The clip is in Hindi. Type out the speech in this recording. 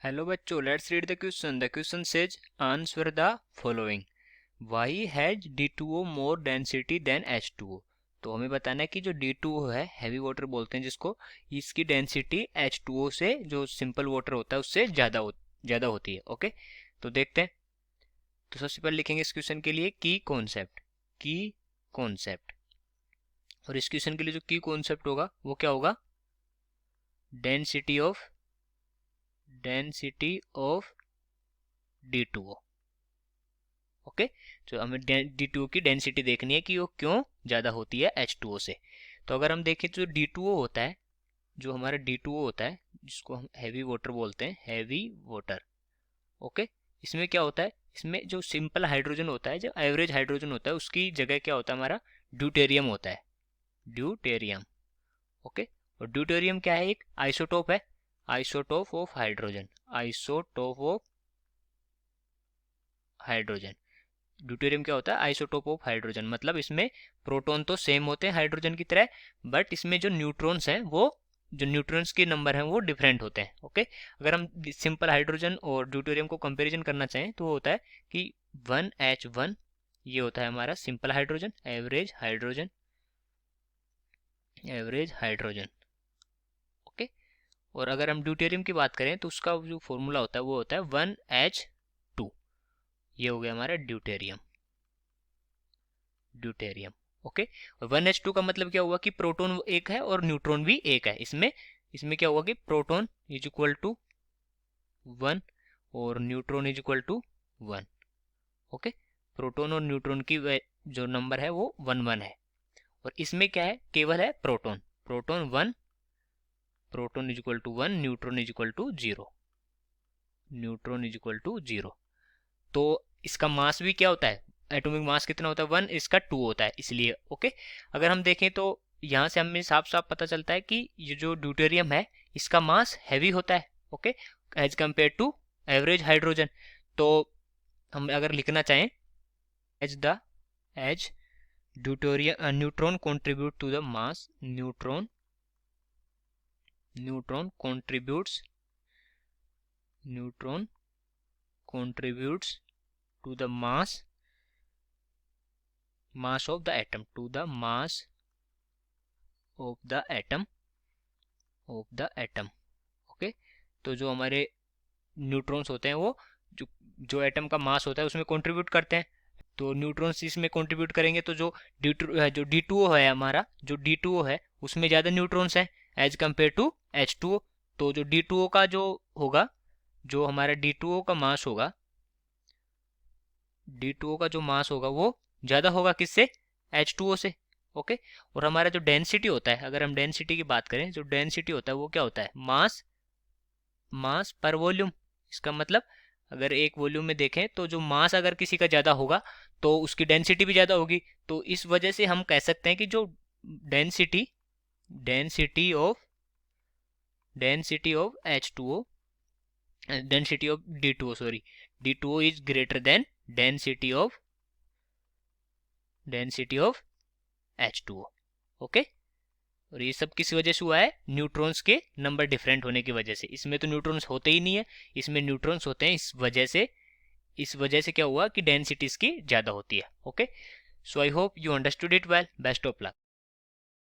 हेलो बच्चों, let's read the question. The question says answer the following. Why has D2O more density than H2O. तो हमें बताना है कि जो D2O है, हैवी वाटर बोलते हैं जिसको, इसकी डेंसिटी H2O से, जो सिंपल वाटर होता है, उससे ज़्यादा होती है. ओके, तो देखते हैं. तो सबसे पहले लिखेंगे इस क्वेश्चन के लिए की कॉन्सेप्ट. और इस क्वेश्चन के लिए जो की कॉन्सेप्ट होगा वो क्या होगा? Density of D2O. ओके, तो हमें D2O की डेंसिटी देखनी है कि वो क्यों ज़्यादा होती है H2O से. तो अगर हम देखें तो D2O होता है, जो हमारा D2O होता है, जिसको हम हैवी वाटर बोलते हैं, हैवी वाटर. ओके, इसमें क्या होता है? इसमें जो सिंपल हाइड्रोजन होता है, जो एवरेज हाइड्रोजन होता है, उसकी जगह क्या होता है? हमारा ड्यूटेरियम होता है. ड्यूटेरियम. ओके, और ड्यूटेरियम क्या है? एक आइसोटोप है. Isotope of hydrogen. Isotope of hydrogen. Deuterium क्या होता है? Isotope of hydrogen. मतलब इसमें प्रोटॉन तो सेम होते हैं हाइड्रोजन की तरह, बट इसमें जो न्यूट्रॉन्स हैं, वो जो न्यूट्रॉन्स के नंबर हैं वो डिफरेंट होते हैं. ओके, अगर हम सिंपल हाइड्रोजन और ड्यूटेरियम को कंपैरिजन करना चाहें तो वो होता है कि 1H1, ये होता है हमारा simple hydrogen, average hydrogen. Average hydrogen. Okay, और अगर हम ड्यूटेरियम की बात करें तो उसका जो फॉर्मूला होता है वो होता है 1H2. ये हो गया हमारा ड्यूटेरियम. ड्यूटेरियम. ओके, और 1H2 का मतलब क्या हुआ कि प्रोटॉन एक है और न्यूट्रॉन भी एक है. इसमें इसमें क्या हुआ कि प्रोटॉन इज इक्वल टू 1 और neutron is equal to 1. Okay, proton और न्यूट्रॉन की जो नंबर है वो 1 है. और इसमें क्या है? केवल है proton. Proton 1, proton is equal to 1, neutron is equal to 0. Neutron is equal to 0. तो इसका मास भी क्या होता है? एटॉमिक मास कितना होता है? 1, इसका 2 होता है, इसलिए. ओके, अगर हम देखें तो यहाँ से हमें साफ साफ पता चलता है कि ये जो ड्यूटेरियम है, इसका मास हैवी होता है. Okay, as compare to average hydrogen. तो हम अगर लिखना चाहें as deuterium neutron contribute to the mass. Neutron contributes to the mass of the atom. To the mass of the atom. Okay, तो जो हमारे न्यूट्रॉन्स होते हैं वो जो एटम का मास होता है उसमें कंट्रीब्यूट करते हैं. तो न्यूट्रॉन्स इसमें कंट्रीब्यूट करेंगे तो जो D2O है, हमारा जो D2O है उसमें ज़्यादा न्यूट्रॉन्स हैं एज कम्पेयर टू H2O. तो जो D2O का जो होगा, जो हमारा D2O का मास होगा, D2O का जो मास होगा वो ज़्यादा होगा किससे? H2O से. ओके, और हमारा जो डेंसिटी होता है, अगर हम डेंसिटी की बात करें, जो डेंसिटी होता है वो क्या होता है? मास पर वॉल्यूम. इसका मतलब अगर एक वॉल्यूम में देखें तो जो मास अगर किसी का ज़्यादा होगा तो उसकी डेंसिटी भी ज़्यादा होगी. तो इस वजह से हम कह सकते हैं कि जो density of H2O, density of D2O, sorry, D2O is greater than density of H2O. Okay, और ये सब किस वजह से हुआ है? न्यूट्रॉन्स के नंबर डिफरेंट होने की वजह से. इसमें तो न्यूट्रॉन्स होते ही नहीं है, इसमें न्यूट्रॉन्स होते हैं. इस वजह से क्या हुआ कि डेंसिटी इसकी ज़्यादा होती है. Okay, so I hope you understood it well. Best of luck.